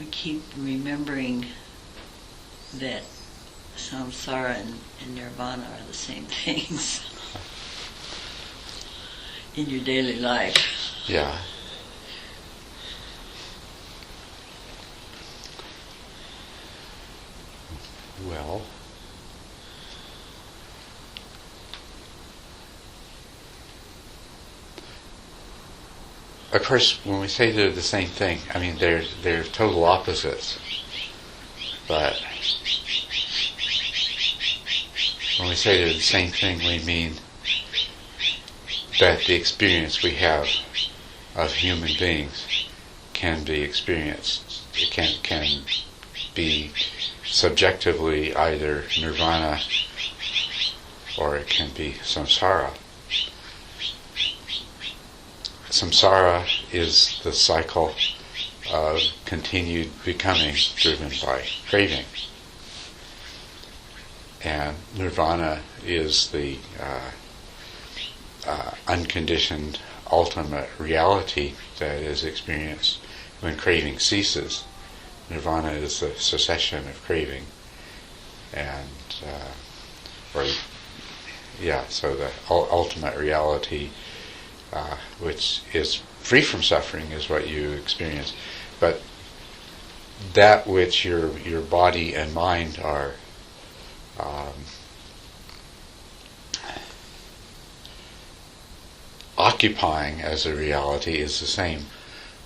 we keep remembering that samsara and nirvana are the same things in your daily life. Yeah. Well, of course, when we say they're the same thing, I mean they're total opposites. But when we say they're the same thing, we mean that the experience we have of human beings can be experienced. It can be subjectively either nirvana or it can be samsara. Samsara is the cycle of continued becoming driven by craving. And nirvana is the unconditioned ultimate reality that is experienced when craving ceases. Nirvana is the cessation of craving. And, so the ultimate reality, which is free from suffering, is what you experience. But that which your body and mind are occupying as a reality is the same,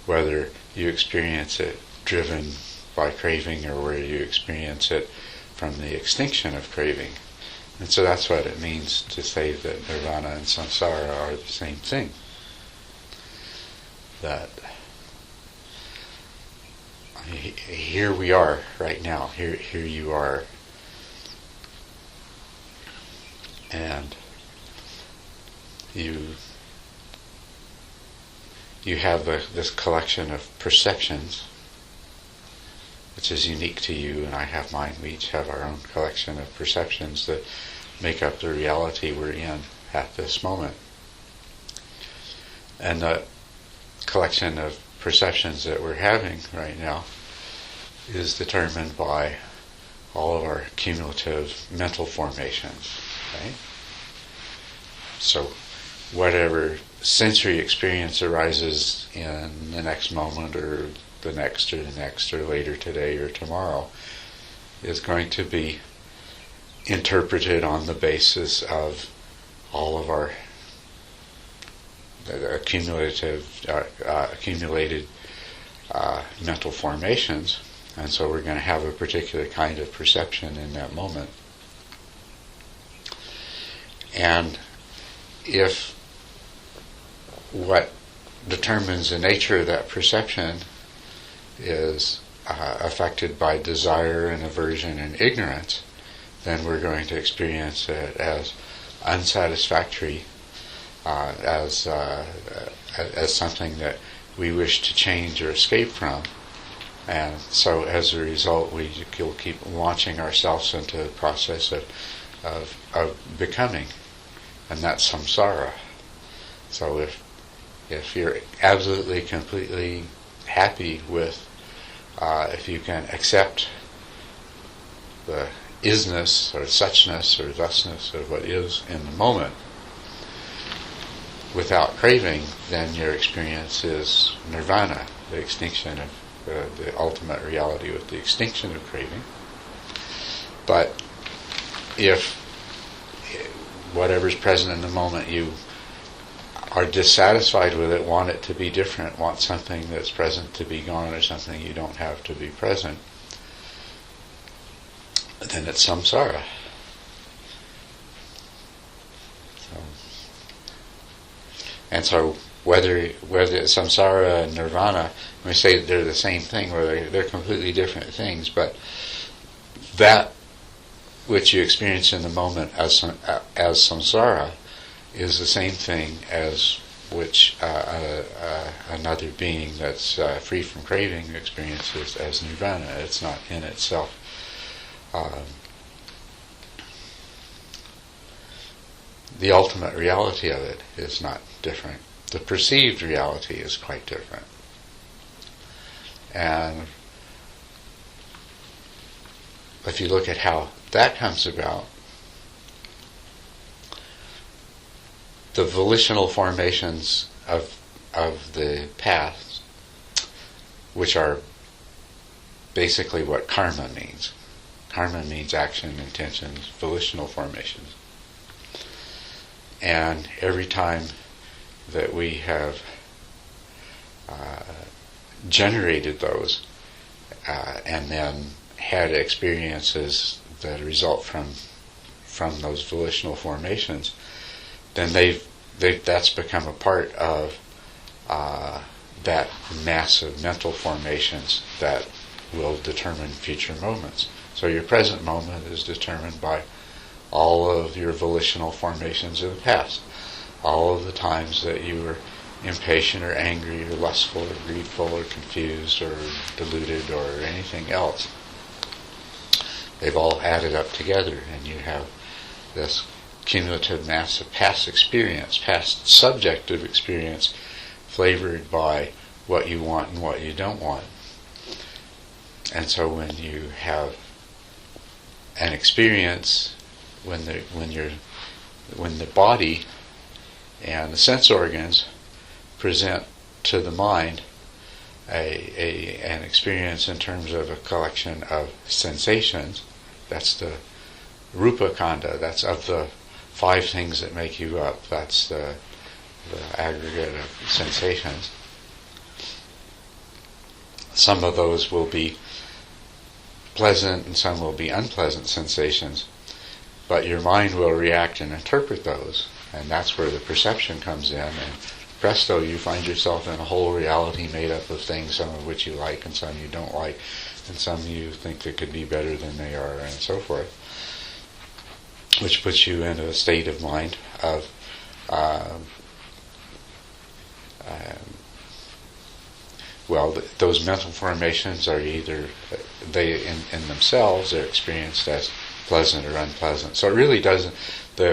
whether you experience it driven by craving or whether you experience it from the extinction of craving. And so that's what it means to say that nirvana and samsara are the same thing. That here we are right now, here you are, and you have this collection of perceptions, which is unique to you, and I have mine. We each have our own collection of perceptions that make up the reality we're in at this moment. And the collection of perceptions that we're having right now is determined by all of our cumulative mental formations, right? So whatever sensory experience arises in the next moment or the next or later today or tomorrow is going to be interpreted on the basis of all of our accumulated mental formations, and so we're going to have a particular kind of perception in that moment. And if what determines the nature of that perception is affected by desire and aversion and ignorance, then we're going to experience it as unsatisfactory, as something that we wish to change or escape from. And so as a result, we'll keep launching ourselves into the process of becoming, and that's samsara. So if you're absolutely, completely happy with, if you can accept the isness or suchness or thusness of what is in the moment without craving, then your experience is nirvana, the extinction of the ultimate reality with the extinction of craving. But if whatever's present in the moment you are dissatisfied with it, want it to be different, want something that's present to be gone or something you don't have to be present, then it's samsara. And so whether it's samsara and nirvana, we say they're the same thing, or they're completely different things, but that which you experience in the moment as samsara is the same thing as which another being that's free from craving experiences as nirvana. It's not in itself. The ultimate reality of it is not different. The perceived reality is quite different. And if you look at how that comes about, the volitional formations of the past, which are basically what karma means. Karma means action, intentions, volitional formations. And every time that we have generated those and then had experiences that result from those volitional formations, then that's become a part of that mass of mental formations that will determine future moments. So your present moment is determined by all of your volitional formations of the past. All of the times that you were impatient or angry or lustful or greedful or confused or deluded or anything else. They've all added up together, and you have this cumulative mass of past experience, past subjective experience, flavored by what you want and what you don't want. And so when you have an experience, when the body and the sense organs present to the mind an experience in terms of a collection of sensations, that's the rupa khandha, that's of the 5 things that make you up, that's the aggregate of sensations. Some of those will be pleasant and some will be unpleasant sensations, but your mind will react and interpret those, and that's where the perception comes in, and presto, you find yourself in a whole reality made up of things, some of which you like and some you don't like, and some you think that could be better than they are, and so forth, which puts you in a state of mind of those mental formations are either, they in themselves are experienced as pleasant or unpleasant. So it really doesn't,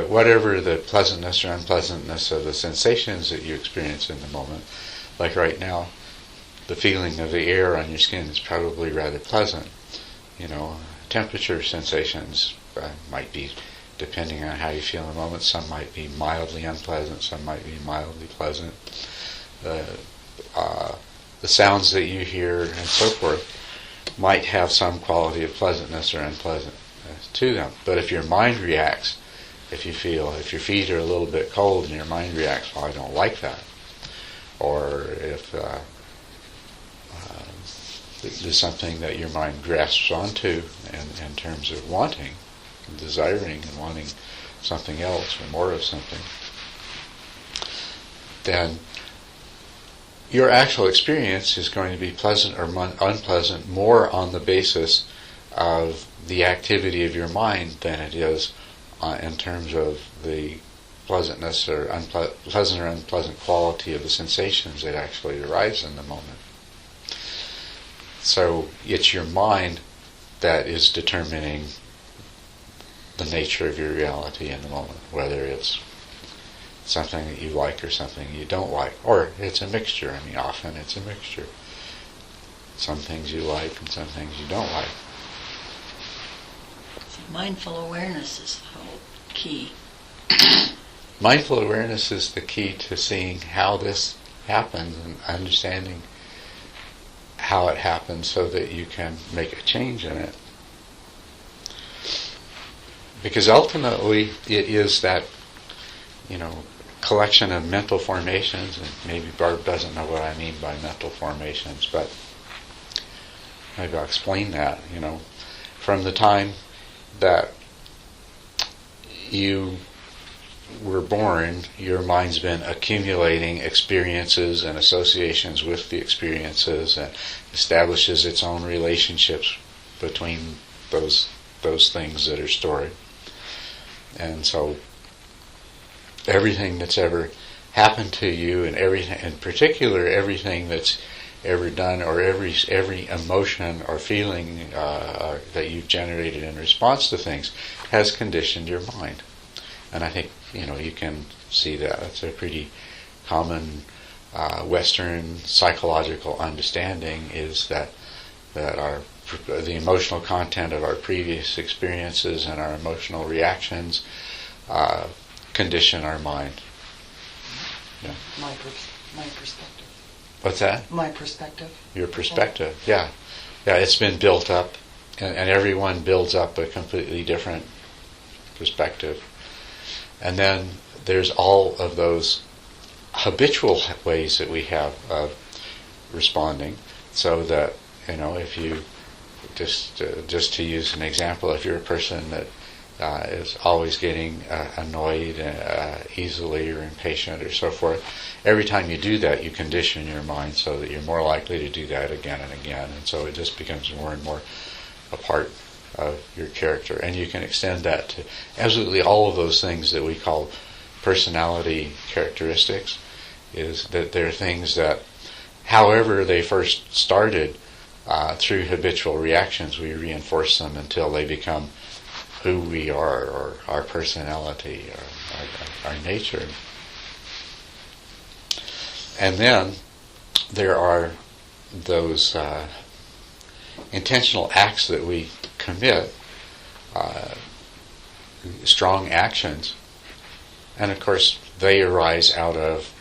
whatever the pleasantness or unpleasantness of the sensations that you experience in the moment, like right now, the feeling of the air on your skin is probably rather pleasant. Temperature sensations might be, depending on how you feel in the moment, some might be mildly unpleasant, some might be mildly pleasant. The sounds that you hear and so forth might have some quality of pleasantness or unpleasantness to them. But if your mind reacts, if your feet are a little bit cold and your mind reacts, well, I don't like that. Or if there's something that your mind grasps onto in terms of wanting, desiring and wanting something else or more of something, then your actual experience is going to be pleasant or unpleasant more on the basis of the activity of your mind than it is in terms of the pleasantness or pleasant or unpleasant quality of the sensations that actually arise in the moment. So it's your mind that is determining the nature of your reality in the moment, whether it's something that you like or something you don't like, or it's a mixture. I mean, often it's a mixture. Some things you like and some things you don't like. So mindful awareness is the whole key. Mindful awareness is the key to seeing how this happens and understanding how it happens so that you can make a change in it. Because ultimately it is that, collection of mental formations, and maybe Barb doesn't know what I mean by mental formations, but maybe I'll explain that. From the time that you were born, your mind's been accumulating experiences and associations with the experiences, and establishes its own relationships between those things that are stored. And so everything that's ever happened to you, and everything, in particular, everything that's ever done, or every emotion or feeling that you've generated in response to things, has conditioned your mind. And I think you can see that. It's a pretty common Western psychological understanding, is that our the emotional content of our previous experiences and our emotional reactions condition our mind. Yeah. My perspective. What's that? My perspective. Your perspective, yeah. Yeah, it's been built up, and everyone builds up a completely different perspective. And then there's all of those habitual ways that we have of responding, so that, if you, just to use an example, if you're a person that is always getting annoyed easily or impatient or so forth, every time you do that, you condition your mind so that you're more likely to do that again and again, and so it just becomes more and more a part of your character. And you can extend that to absolutely all of those things that we call personality characteristics, is that they're things that, however they first started, through habitual reactions, we reinforce them until they become who we are, or our personality, or our nature. And then there are those intentional acts that we commit, strong actions, and of course they arise out of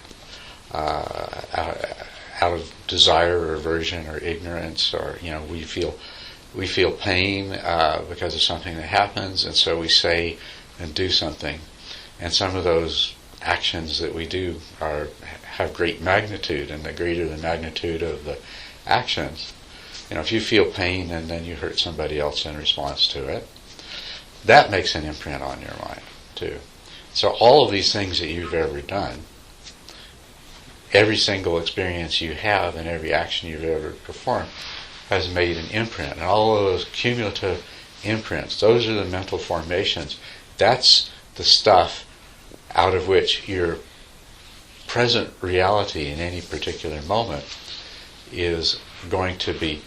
desire or aversion or ignorance, or we feel pain because of something that happens, and so we say and do something. And some of those actions that we do have great magnitude, and the greater the magnitude of the actions, if you feel pain and then you hurt somebody else in response to it, that makes an imprint on your mind too. So all of these things that you've ever done, every single experience you have and every action you've ever performed has made an imprint. And all of those cumulative imprints, those are the mental formations. That's the stuff out of which your present reality in any particular moment is going to be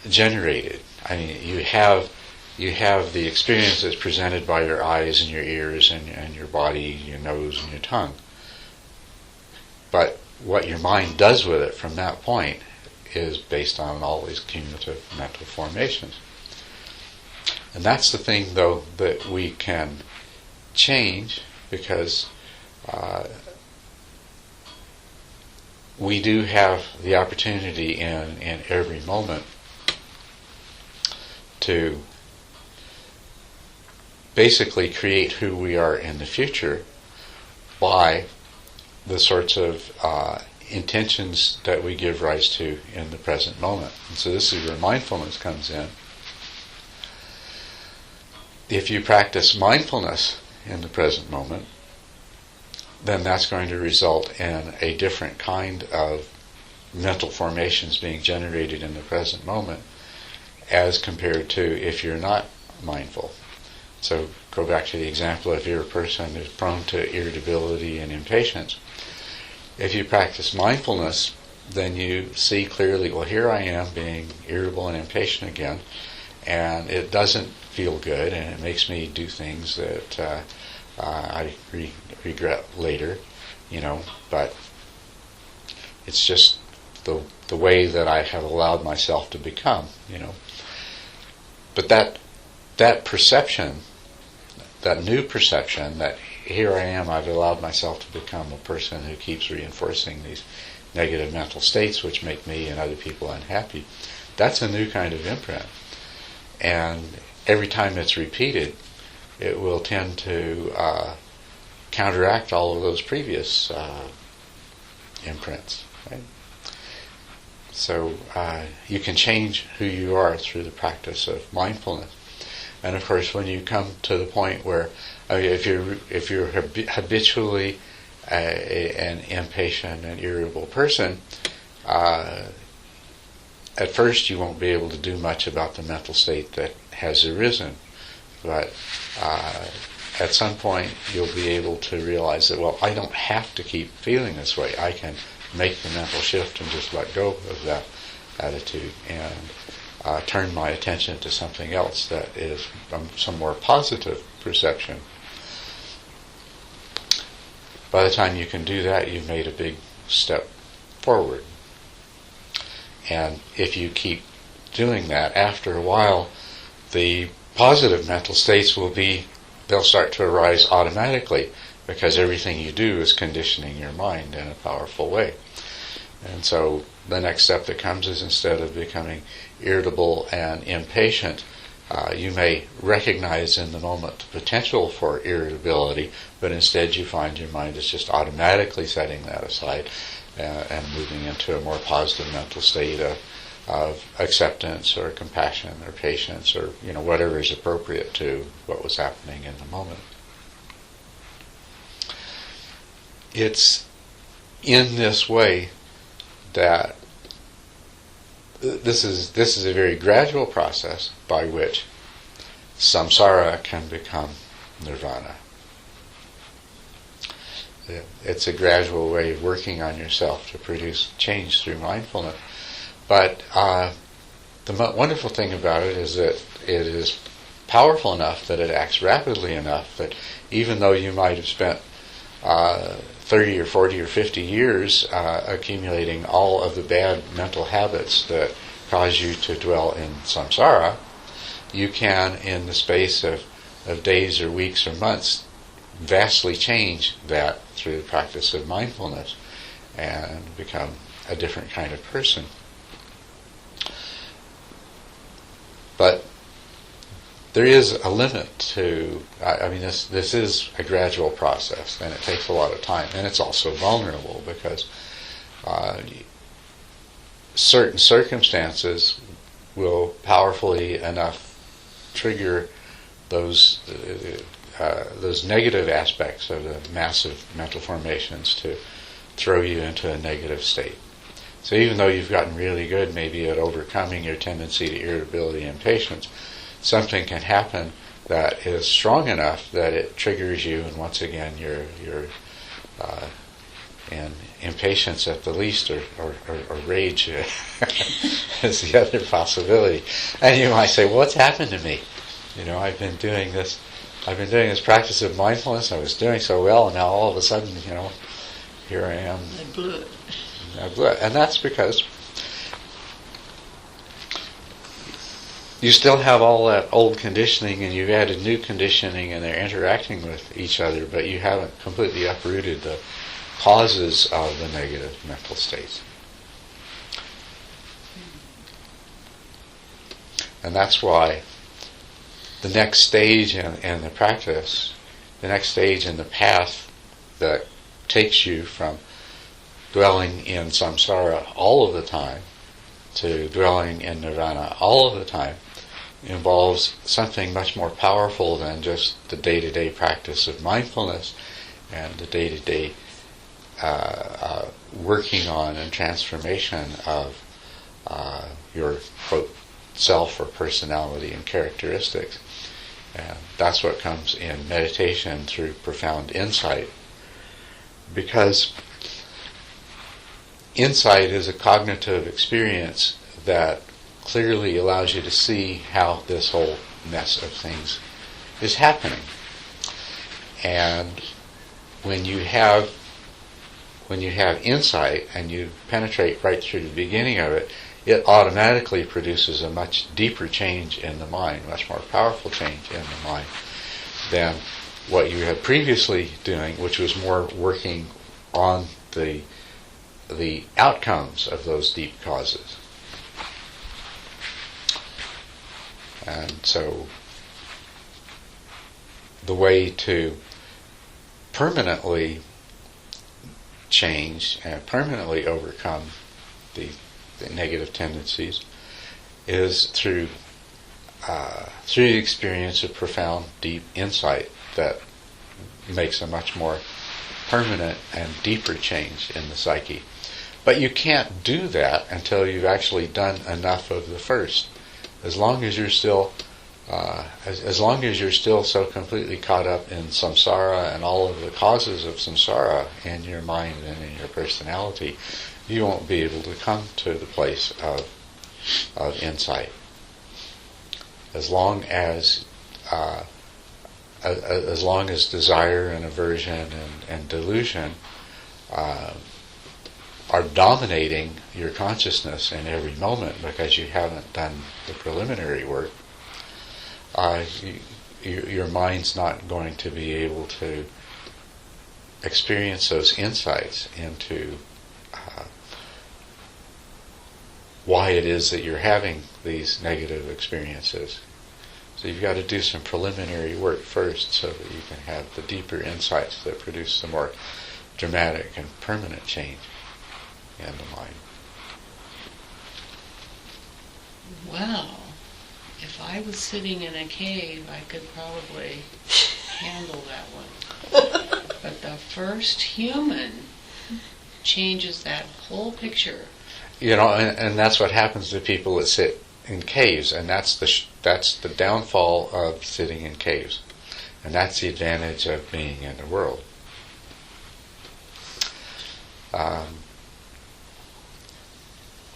generated. I mean, you have the experience that's presented by your eyes and your ears and your body, your nose and your tongue. But what your mind does with it from that point is based on all these cumulative mental formations. And that's the thing, though, that we can change, because we do have the opportunity in every moment to basically create who we are in the future by the sorts of intentions that we give rise to in the present moment. And so this is where mindfulness comes in. If you practice mindfulness in the present moment, then that's going to result in a different kind of mental formations being generated in the present moment as compared to if you're not mindful. So go back to the example, if you're a person who's prone to irritability and impatience, if you practice mindfulness, then you see clearly, well, here I am being irritable and impatient again, and it doesn't feel good, and it makes me do things that I regret later, but it's just the way that I have allowed myself to become, But that perception, that new perception that here I am, I've allowed myself to become a person who keeps reinforcing these negative mental states which make me and other people unhappy, that's a new kind of imprint. And every time it's repeated, it will tend to counteract all of those previous imprints. Right? So you can change who you are through the practice of mindfulness. And of course, when you come to the point where, if you're habitually an impatient and irritable person, at first you won't be able to do much about the mental state that has arisen. But at some point you'll be able to realize that, well, I don't have to keep feeling this way. I can make the mental shift and just let go of that attitude and turn my attention to something else that is some more positive perception. By the time you can do that, you've made a big step forward. And if you keep doing that, after a while, the positive mental states they'll start to arise automatically, because everything you do is conditioning your mind in a powerful way. And so the next step that comes is, instead of becoming irritable and impatient, you may recognize in the moment the potential for irritability, but instead you find your mind is just automatically setting that aside and moving into a more positive mental state of acceptance or compassion or patience, or whatever is appropriate to what was happening in the moment. It's in this way that this is a very gradual process by which samsara can become nirvana. It's a gradual way of working on yourself to produce change through mindfulness. But the wonderful thing about it is that it is powerful enough that it acts rapidly enough that even though you might have spent 30 or 40 or 50 years accumulating all of the bad mental habits that cause you to dwell in samsara, you can, in the space of days or weeks or months, vastly change that through the practice of mindfulness and become a different kind of person. But there is a limit to, this is a gradual process, and it takes a lot of time, and it's also vulnerable, because certain circumstances will powerfully enough trigger those negative aspects of the massive mental formations to throw you into a negative state. So even though you've gotten really good maybe at overcoming your tendency to irritability and impatience, something can happen that is strong enough that it triggers you, and once again you're in impatience at the least, or rage is the other possibility. And you might say, well, what's happened to me? I've been doing this practice of mindfulness, I was doing so well, and now all of a sudden, here I am. I blew it. And that's because you still have all that old conditioning, and you've added new conditioning, and they're interacting with each other, but you haven't completely uprooted the causes of the negative mental states. And that's why the next stage in the practice, the next stage in the path that takes you from dwelling in samsara all of the time to dwelling in nirvana all of the time, involves something much more powerful than just the day-to-day practice of mindfulness and the day-to-day working on and transformation of your, quote, self or personality and characteristics. And that's what comes in meditation through profound insight, because insight is a cognitive experience that clearly allows you to see how this whole mess of things is happening. And when you have insight and you penetrate right through the beginning of it, it automatically produces a much deeper change in the mind, much more powerful change in the mind than what you had previously doing, which was more working on the outcomes of those deep causes. And so the way to permanently change and permanently overcome the negative tendencies is through the experience of profound, deep insight that makes a much more permanent and deeper change in the psyche. But you can't do that until you've actually done enough of the first. As long as you're still so completely caught up in samsara and all of the causes of samsara in your mind and in your personality, you won't be able to come to the place of insight. As long as desire and aversion and delusion are dominating your consciousness in every moment because you haven't done the preliminary work, your mind's not going to be able to experience those insights into why it is that you're having these negative experiences. So you've got to do some preliminary work first so that you can have the deeper insights that produce the more dramatic and permanent change in the mind. Well, if I was sitting in a cave, I could probably handle that one. But the first human changes that whole picture. You know, and that's what happens to people that sit in caves, and that's the downfall of sitting in caves, and that's the advantage of being in the world.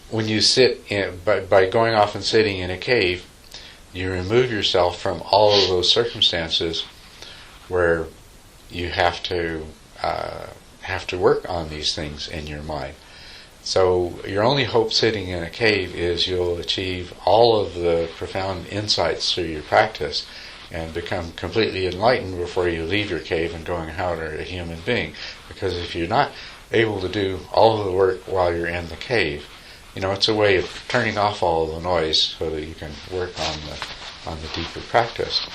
When you sit in, by going off and sitting in a cave, you remove yourself from all of those circumstances where you have to work on these things in your mind. So your only hope sitting in a cave is you'll achieve all of the profound insights through your practice and become completely enlightened before you leave your cave and go and encounter a human being. Because if you're not able to do all of the work while you're in the cave, you know, it's a way of turning off all of the noise so that you can work on the deeper practice.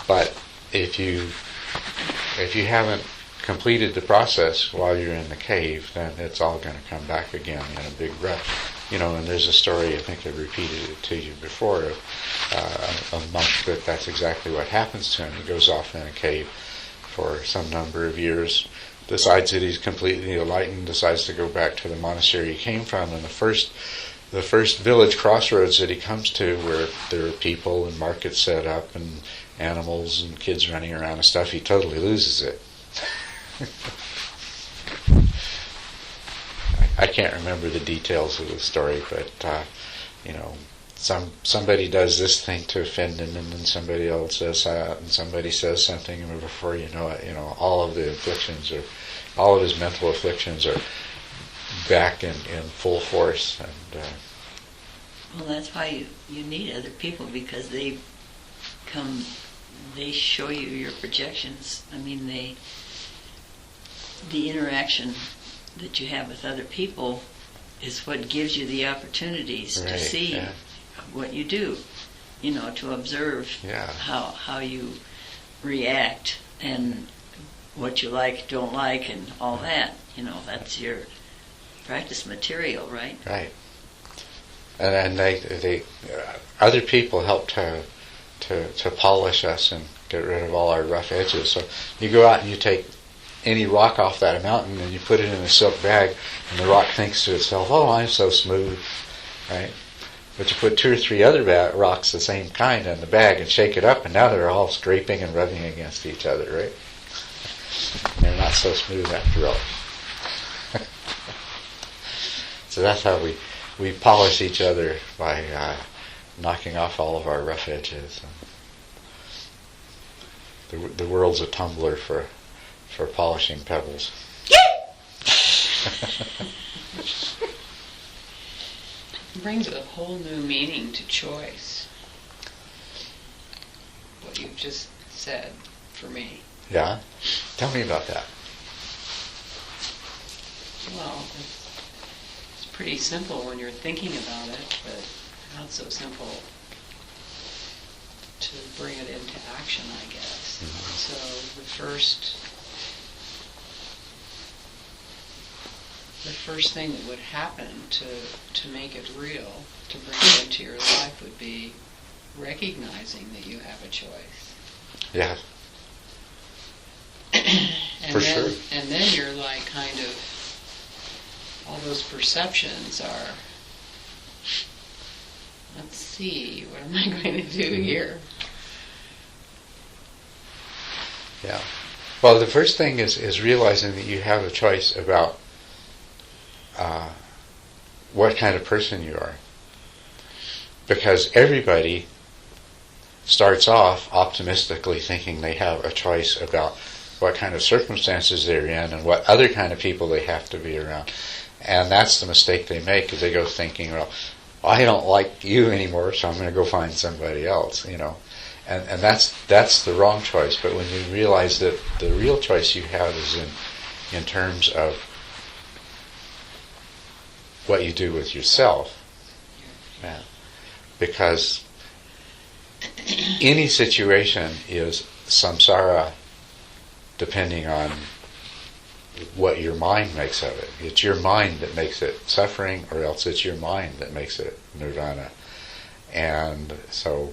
But if you haven't completed the process while you're in the cave, then it's all going to come back again in a big rush. You know, and there's a story, I think I've repeated it to you before, of a monk that's exactly what happens to him. He goes off in a cave for some number of years, decides that he's completely enlightened, decides to go back to the monastery he came from, and the first village crossroads that he comes to, where there are people and markets set up and animals and kids running around and stuff, he totally loses it. I can't remember the details of the story, but you know, somebody does this thing to offend him, and then somebody else does that, and somebody says something, and before you know it, you know, all of his mental afflictions are back in full force. And well, that's why you need other people, because they show you your projections. I mean, the interaction that you have with other people is what gives you the opportunities to see what you do, you know, to observe how you react and what you like, don't like, and all that. You know, that's your practice material, right? Right. And they other people help to polish us and get rid of all our rough edges. So you go out and you take any rock off that mountain and you put it in a silk bag, and the rock thinks to itself, "Oh, I'm so smooth," right? But you put 2 or 3 other rocks the same kind in the bag and shake it up, and now they're all scraping and rubbing against each other, right? They're not so smooth after all. So that's how we polish each other, by knocking off all of our rough edges. The world's a tumbler for polishing pebbles. It brings a whole new meaning to choice. What you've just said for me. Yeah? Tell me about that. Well, it's pretty simple when you're thinking about it, but not so simple to bring it into action, I guess. Mm-hmm. So the first thing that would happen to make it real, to bring it into your life, would be recognizing that you have a choice. Yeah. And sure. And then you're like, kind of, all those perceptions are, let's see, what am I going to do here? Yeah. Well, the first thing is realizing that you have a choice about what kind of person you are. Because everybody starts off optimistically thinking they have a choice about what kind of circumstances they're in and what other kind of people they have to be around. And that's the mistake they make, is they go thinking, well, I don't like you anymore, so I'm going to go find somebody else, you know. And that's the wrong choice. But when you realize that the real choice you have is in terms of what you do with yourself, yeah. Because any situation is samsara depending on what your mind makes of it. It's your mind that makes it suffering, or else it's your mind that makes it nirvana. And so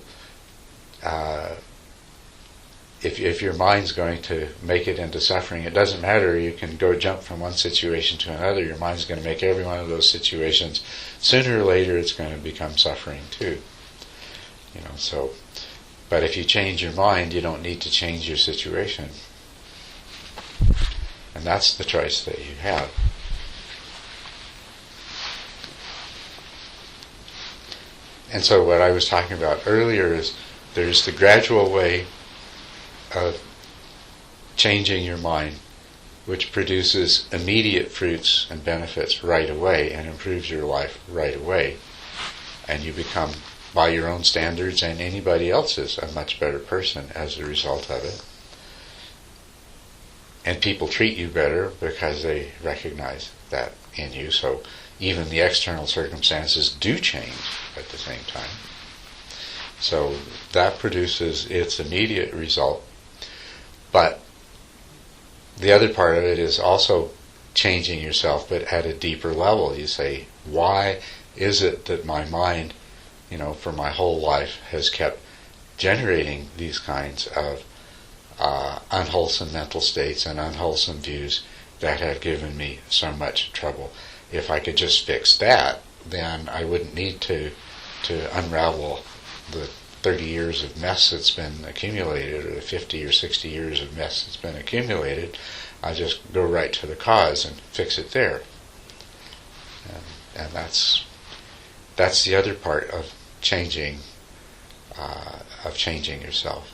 if your mind's going to make it into suffering, it doesn't matter. You can go jump from one situation to another. Your mind's going to make every one of those situations. Sooner or later, it's going to become suffering too. You know. So, but if you change your mind, you don't need to change your situation. And that's the choice that you have. And so what I was talking about earlier is there's the gradual way of changing your mind, which produces immediate fruits and benefits right away and improves your life right away. And you become, by your own standards and anybody else's, a much better person as a result of it. And people treat you better because they recognize that in you. So even the external circumstances do change at the same time. So that produces its immediate result. But the other part of it is also changing yourself, but at a deeper level. You say, why is it that my mind, you know, for my whole life has kept generating these kinds of unwholesome mental states and unwholesome views that have given me so much trouble? If I could just fix that, then I wouldn't need to unravel the 30 years of mess that's been accumulated, or the 50 or 60 years of mess that's been accumulated. I just go right to the cause and fix it there. And that's the other part of changing yourself.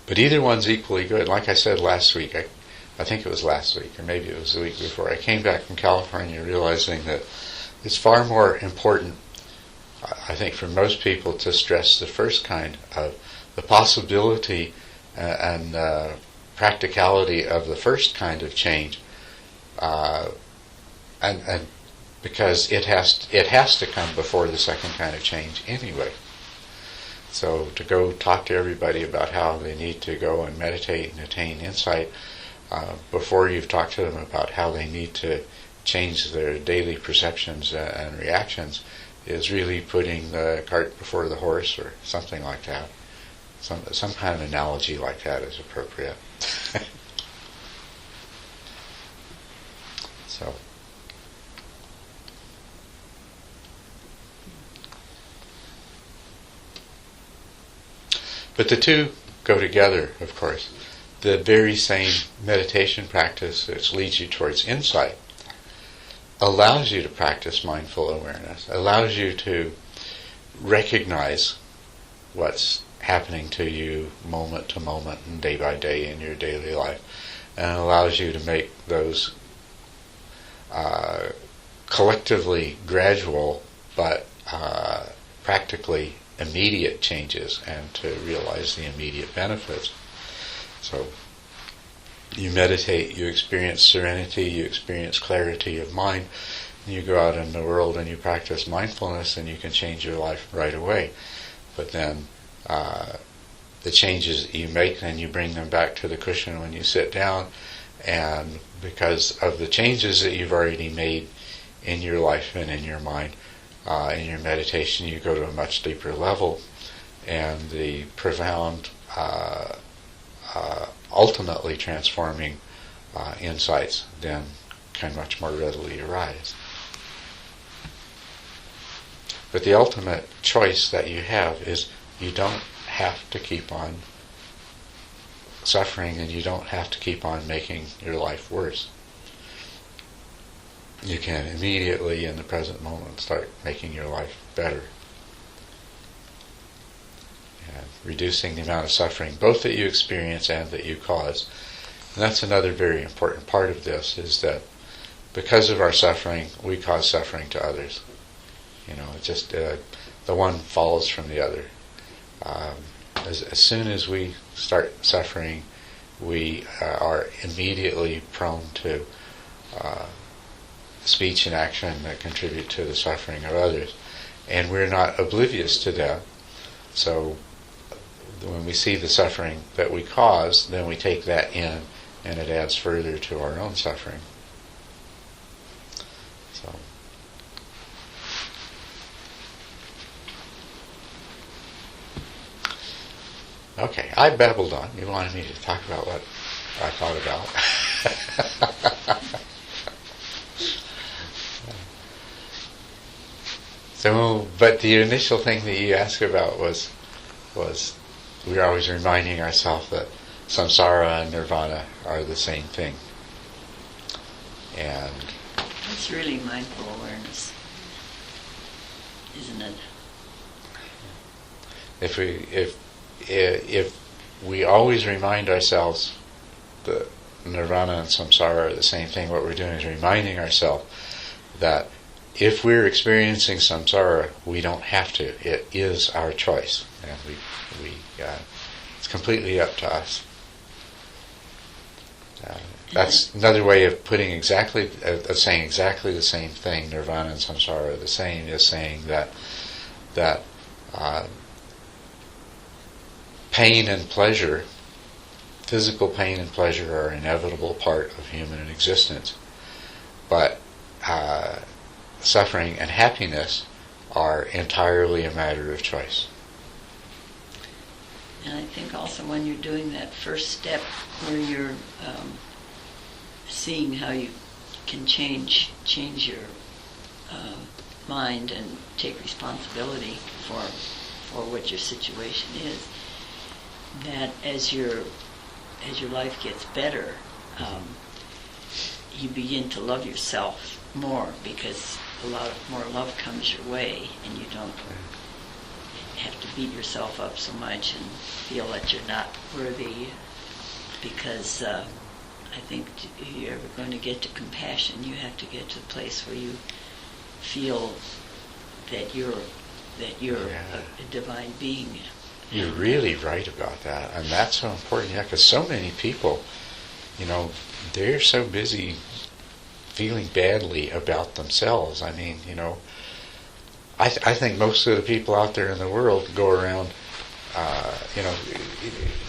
But either one's equally good. Like I said last week, I think it was last week, or maybe it was the week before, I came back from California realizing that it's far more important, I think, for most people to stress the first kind of the possibility and practicality of the first kind of change, and because it has to come before the second kind of change anyway. So to go talk to everybody about how they need to go and meditate and attain insight, before you've talked to them about how they need to change their daily perceptions and reactions, is really putting the cart before the horse, or something like that. Some kind of analogy like that is appropriate. So. But the two go together, of course. The very same meditation practice which leads you towards insight allows you to practice mindful awareness, allows you to recognize what's happening to you moment to moment and day by day in your daily life, and allows you to make those collectively gradual but practically immediate changes, and to realize the immediate benefits. So you meditate, you experience serenity, you experience clarity of mind, and you go out in the world and you practice mindfulness, and you can change your life right away. But then the changes that you make, then you bring them back to the cushion when you sit down, and because of the changes that you've already made in your life and in your mind, in your meditation, you go to a much deeper level, and the profound, ultimately transforming insights then can much more readily arise. But the ultimate choice that you have is you don't have to keep on suffering, and you don't have to keep on making your life worse. You can immediately, in the present moment, start making your life better. And reducing the amount of suffering, both that you experience and that you cause. And that's another very important part of this, is that because of our suffering, we cause suffering to others. Just the one follows from the other. As soon as we start suffering, we are immediately prone to speech and action that contribute to the suffering of others. And we're not oblivious to that. So when we see the suffering that we cause, then we take that in, and it adds further to our own suffering. So. Okay, I babbled on. You wanted me to talk about what I thought about. So, but the initial thing that you asked about was we're always reminding ourselves that samsara and nirvana are the same thing. And it's really mindful awareness, isn't it? If we always remind ourselves that nirvana and samsara are the same thing, what we're doing is reminding ourselves that if we're experiencing samsara, we don't have to. It is our choice, and it's completely up to us. That's another way of putting saying exactly the same thing. Nirvana and samsara are the same. Is saying that pain and pleasure, physical pain and pleasure, are an inevitable part of human existence, but suffering and happiness are entirely a matter of choice. And I think also when you're doing that first step where you're seeing how you can change your mind and take responsibility for what your situation is, that as your life gets better, you begin to love yourself more, because a lot more love comes your way, and you don't have to beat yourself up so much and feel that you're not worthy, because I think if you're ever going to get to compassion, you have to get to a place where you feel that you're a divine being. You're really right about that, and that's so important. Yeah, because so many people, they're so busy feeling badly about themselves. I mean, I think most of the people out there in the world go around,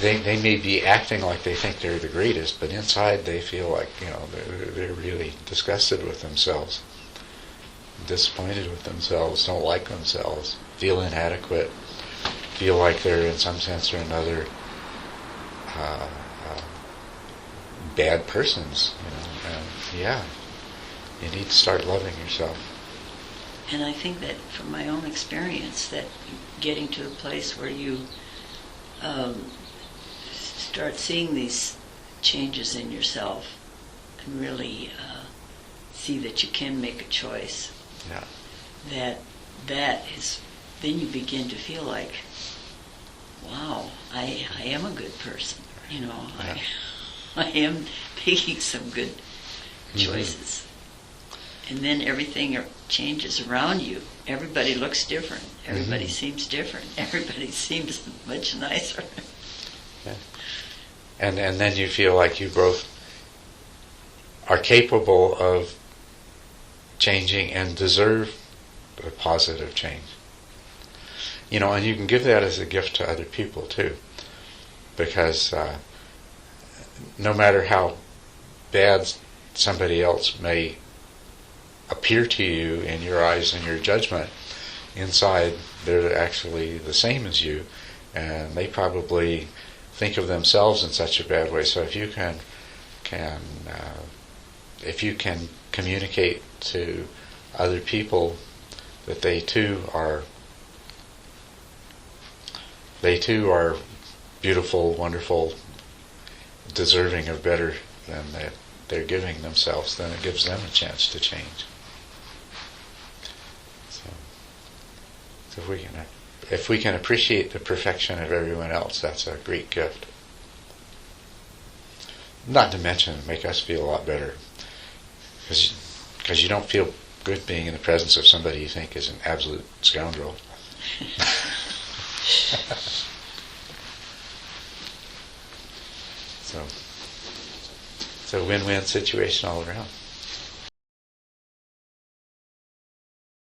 they may be acting like they think they're the greatest, but inside they feel like, they're really disgusted with themselves, disappointed with themselves, don't like themselves, feel inadequate, feel like they're in some sense or another bad persons, and you need to start loving yourself. And I think that from my own experience, that getting to a place where you start seeing these changes in yourself and really see that you can make a choice, that is, then you begin to feel like, wow, I am a good person. I am making some good choices. And then everything changes around you. Everybody looks different. Everybody seems different. Everybody seems much nicer. Yeah. And then you feel like you both are capable of changing and deserve a positive change. And you can give that as a gift to other people too. Because no matter how bad somebody else may appear to you in your eyes and your judgment, inside they're actually the same as you, and they probably think of themselves in such a bad way. So if you can communicate to other people that they too are beautiful, wonderful, deserving of better than they're giving themselves, then it gives them a chance to change. So if we can appreciate the perfection of everyone else, that's a great gift. Not to mention make us feel a lot better. Because you don't feel good being in the presence of somebody you think is an absolute scoundrel. So it's a win-win situation all around.